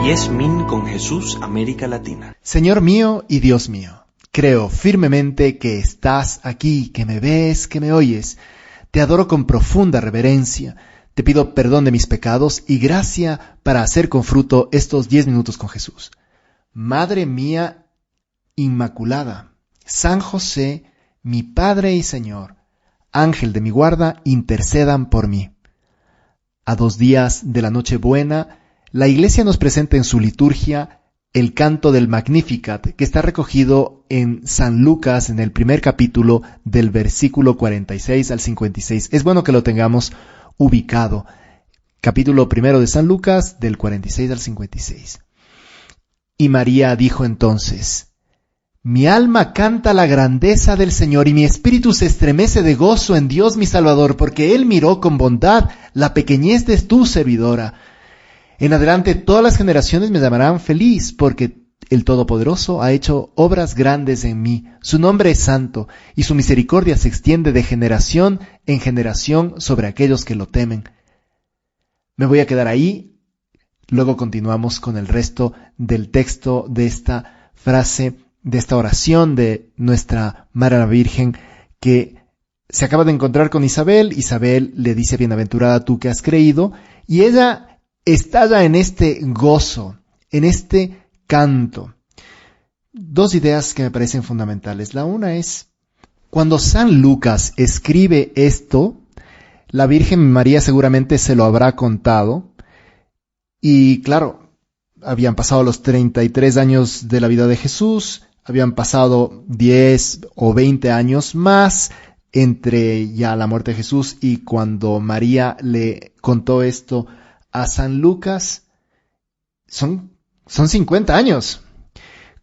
Diezmin con Jesús, América Latina. Señor mío y Dios mío, creo firmemente que estás aquí, que me ves, que me oyes. Te adoro con profunda reverencia. Te pido perdón de mis pecados y gracia para hacer con fruto estos 10 minutos con Jesús. Madre mía Inmaculada, San José, mi Padre y Señor, Ángel de mi guarda, intercedan por mí. A 2 días de la Nochebuena, la Iglesia nos presenta en su liturgia el canto del Magnificat, que está recogido en San Lucas en el primer capítulo del versículo 46 al 56. Es bueno que lo tengamos ubicado. Capítulo primero de San Lucas, del 46 al 56. Y María dijo entonces: Mi alma canta la grandeza del Señor y mi espíritu se estremece de gozo en Dios mi Salvador, porque Él miró con bondad la pequeñez de tu servidora. En adelante todas las generaciones me llamarán feliz, porque el Todopoderoso ha hecho obras grandes en mí. Su nombre es santo, y su misericordia se extiende de generación en generación sobre aquellos que lo temen. Me voy a quedar ahí, luego continuamos con el resto del texto de esta frase, de esta oración de nuestra Madre la Virgen, que se acaba de encontrar con Isabel. Isabel le dice: bienaventurada tú que has creído, y ella estalla en este gozo, en este canto. 2 ideas que me parecen fundamentales. La una es, cuando San Lucas escribe esto, la Virgen María seguramente se lo habrá contado, y claro, habían pasado los 33 años de la vida de Jesús, habían pasado 10 o 20 años más entre ya la muerte de Jesús y cuando María le contó esto a San Lucas. Son 50 años.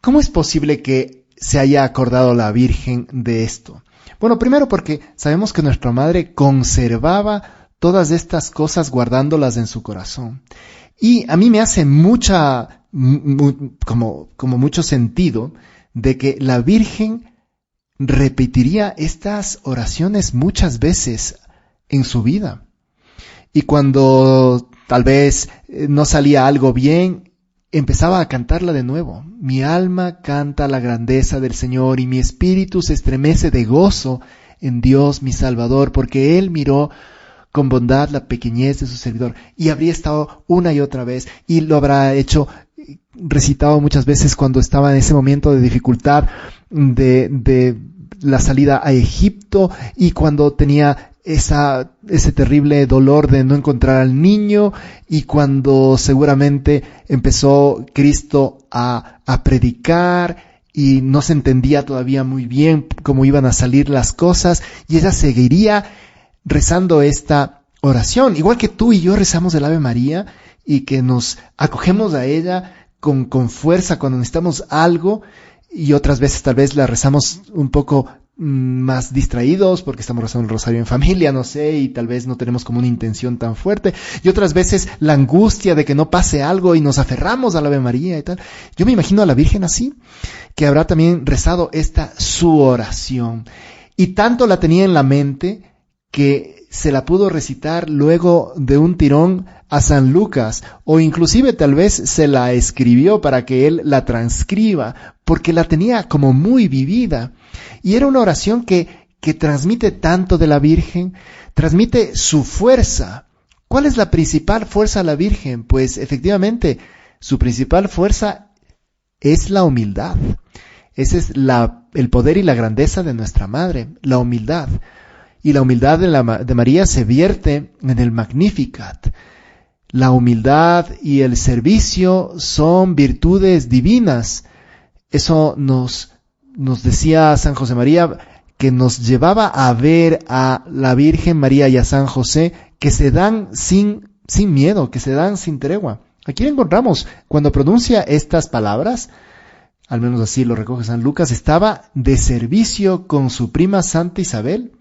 ¿Cómo es posible que se haya acordado la Virgen de esto? Bueno, primero porque sabemos que nuestra madre conservaba todas estas cosas guardándolas en su corazón. Y a mí me hace como mucho sentido de que la Virgen repetiría estas oraciones muchas veces en su vida. Y cuando tal vez no salía algo bien, empezaba a cantarla de nuevo. Mi alma canta la grandeza del Señor y mi espíritu se estremece de gozo en Dios mi Salvador, porque Él miró con bondad la pequeñez de su servidor. Y habría estado una y otra vez, y lo habrá recitado muchas veces cuando estaba en ese momento de dificultad de la salida a Egipto, y cuando tenía ese terrible dolor de no encontrar al niño, y cuando seguramente empezó Cristo a predicar y no se entendía todavía muy bien cómo iban a salir las cosas, y ella seguiría rezando esta oración, igual que tú y yo rezamos el Ave María, y que nos acogemos a ella con fuerza cuando necesitamos algo, y otras veces tal vez la rezamos un poco más distraídos porque estamos rezando el rosario en familia, no sé, y tal vez no tenemos como una intención tan fuerte, y otras veces la angustia de que no pase algo y nos aferramos a la Ave María y tal. Yo me imagino a la Virgen así, que habrá también rezado esta su oración, y tanto la tenía en la mente que se la pudo recitar luego de un tirón a San Lucas, o inclusive tal vez se la escribió para que él la transcriba, porque la tenía como muy vivida. Y era una oración que transmite tanto de la Virgen, transmite su fuerza. ¿Cuál es la principal fuerza de la Virgen? Pues efectivamente, su principal fuerza es la humildad. Ese es el poder y la grandeza de nuestra Madre, la humildad. Y la humildad de María se vierte en el Magnificat. La humildad y el servicio son virtudes divinas. Eso nos decía San José María, que nos llevaba a ver a la Virgen María y a San José, que se dan sin miedo, que se dan sin tregua. Aquí lo encontramos cuando pronuncia estas palabras, al menos así lo recoge San Lucas: estaba de servicio con su prima Santa Isabel.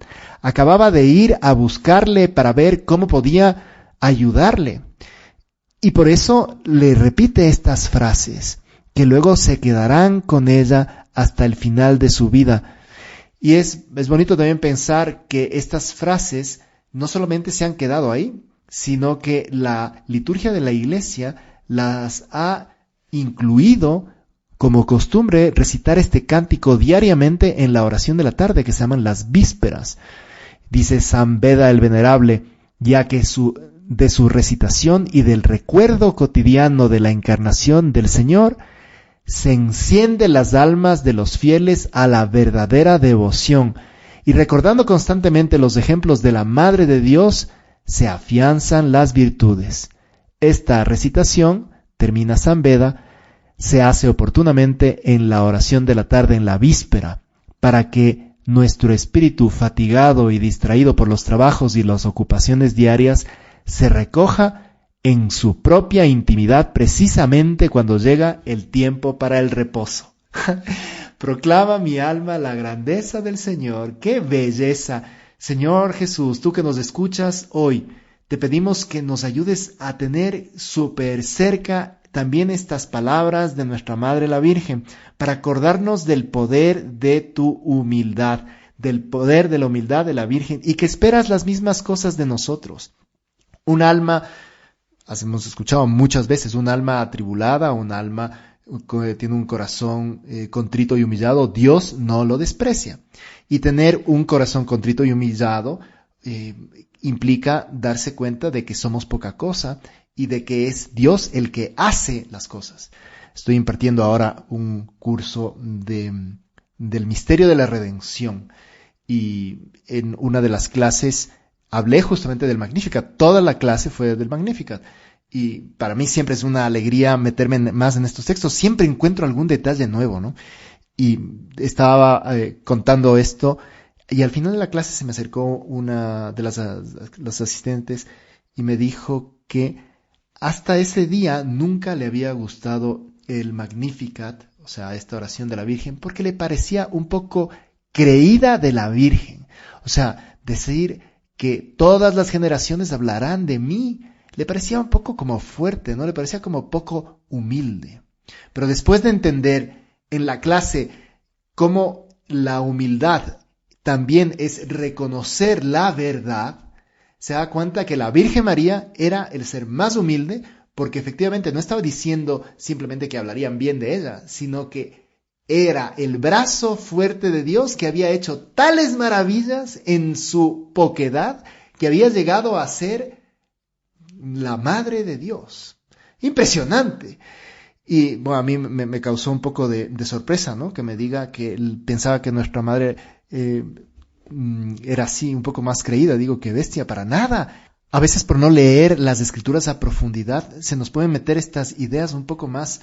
Acababa de ir a buscarle para ver cómo podía ayudarle. Y por eso le repite estas frases, que luego se quedarán con ella hasta el final de su vida. Y es bonito también pensar que estas frases no solamente se han quedado ahí, sino que la liturgia de la Iglesia las ha incluido como costumbre recitar este cántico diariamente en la oración de la tarde que se llaman las vísperas. Dice San Beda el Venerable, ya que de su recitación y del recuerdo cotidiano de la encarnación del Señor, se encienden las almas de los fieles a la verdadera devoción, y recordando constantemente los ejemplos de la Madre de Dios, se afianzan las virtudes. Esta recitación, termina San Beda, se hace oportunamente en la oración de la tarde en la víspera, para que nuestro espíritu fatigado y distraído por los trabajos y las ocupaciones diarias se recoja en su propia intimidad precisamente cuando llega el tiempo para el reposo. Proclama mi alma la grandeza del Señor. ¡Qué belleza! Señor Jesús, tú que nos escuchas hoy, te pedimos que nos ayudes a tener súper cerca también estas palabras de nuestra Madre la Virgen, para acordarnos del poder de tu humildad, del poder de la humildad de la Virgen, y que esperas las mismas cosas de nosotros. Un alma, hemos escuchado muchas veces, un alma atribulada, un alma que tiene un corazón contrito y humillado, Dios no lo desprecia. Y tener un corazón contrito y humillado implica darse cuenta de que somos poca cosa y de que es Dios el que hace las cosas. Estoy impartiendo ahora un curso del misterio de la redención, y en una de las clases hablé justamente del Magnificat. Toda la clase fue del Magnificat. Y para mí siempre es una alegría meterme más en estos textos. Siempre encuentro algún detalle nuevo, ¿no? Y estaba contando esto, y al final de la clase se me acercó una de las asistentes y me dijo que hasta ese día nunca le había gustado el Magnificat, o sea, esta oración de la Virgen, porque le parecía un poco creída de la Virgen. O sea, decir que todas las generaciones hablarán de mí, le parecía un poco como fuerte, ¿no? Le parecía como poco humilde. Pero después de entender en la clase cómo la humildad también es reconocer la verdad, se da cuenta que la Virgen María era el ser más humilde, porque efectivamente no estaba diciendo simplemente que hablarían bien de ella, sino que era el brazo fuerte de Dios que había hecho tales maravillas en su poquedad que había llegado a ser la Madre de Dios. Impresionante. Y bueno, a mí me causó un poco de sorpresa, ¿no? Que me diga que él pensaba que nuestra Madre era así, un poco más creída. Digo, qué bestia, para nada. A veces por no leer las Escrituras a profundidad se nos pueden meter estas ideas un poco más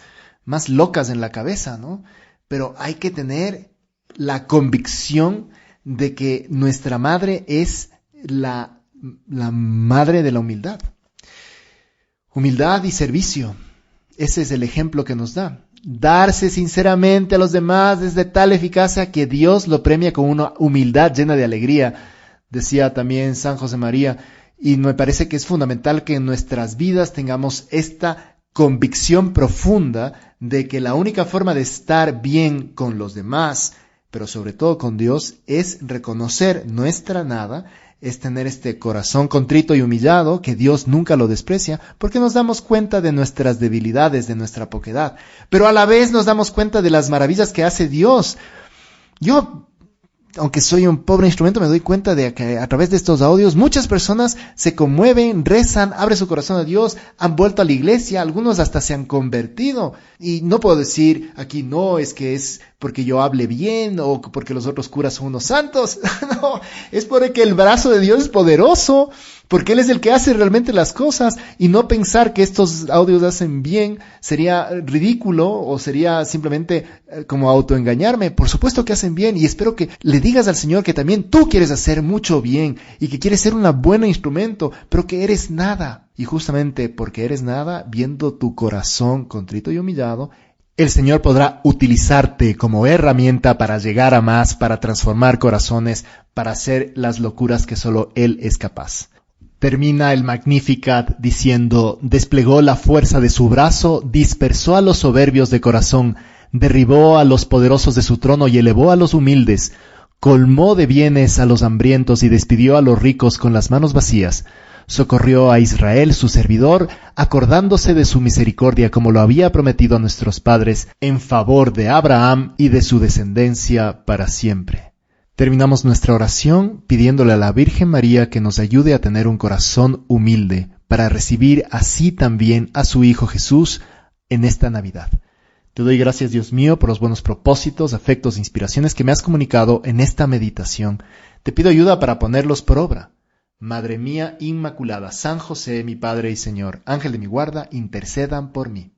locas en la cabeza, ¿no? Pero hay que tener la convicción de que nuestra Madre es la Madre de la humildad. Humildad y servicio. Ese es el ejemplo que nos da. Darse sinceramente a los demás es de tal eficacia que Dios lo premia con una humildad llena de alegría, decía también San José María. Y me parece que es fundamental que en nuestras vidas tengamos esta convicción profunda de que la única forma de estar bien con los demás, pero sobre todo con Dios, es reconocer nuestra nada, es tener este corazón contrito y humillado, que Dios nunca lo desprecia, porque nos damos cuenta de nuestras debilidades, de nuestra poquedad, pero a la vez nos damos cuenta de las maravillas que hace Dios. Yo, aunque soy un pobre instrumento, me doy cuenta de que a través de estos audios muchas personas se conmueven, rezan, abren su corazón a Dios, han vuelto a la iglesia, algunos hasta se han convertido. Y no puedo decir aquí, no, es que es porque yo hable bien o porque los otros curas son unos santos. No, es porque el brazo de Dios es poderoso, porque Él es el que hace realmente las cosas, y no pensar que estos audios hacen bien sería ridículo o sería simplemente como autoengañarme. Por supuesto que hacen bien, y espero que le digas al Señor que también tú quieres hacer mucho bien y que quieres ser un buen instrumento, pero que eres nada. Y justamente porque eres nada, viendo tu corazón contrito y humillado, el Señor podrá utilizarte como herramienta para llegar a más, para transformar corazones, para hacer las locuras que solo Él es capaz. Termina el Magnificat diciendo: desplegó la fuerza de su brazo, dispersó a los soberbios de corazón, derribó a los poderosos de su trono y elevó a los humildes, colmó de bienes a los hambrientos y despidió a los ricos con las manos vacías. socorrió a Israel, su servidor, acordándose de su misericordia como lo había prometido a nuestros padres, en favor de Abraham y de su descendencia para siempre. Terminamos nuestra oración pidiéndole a la Virgen María que nos ayude a tener un corazón humilde para recibir así también a su Hijo Jesús en esta Navidad. Te doy gracias, Dios mío, por los buenos propósitos, afectos e inspiraciones que me has comunicado en esta meditación. Te pido ayuda para ponerlos por obra. Madre mía Inmaculada, San José, mi Padre y Señor, Ángel de mi guarda, intercedan por mí.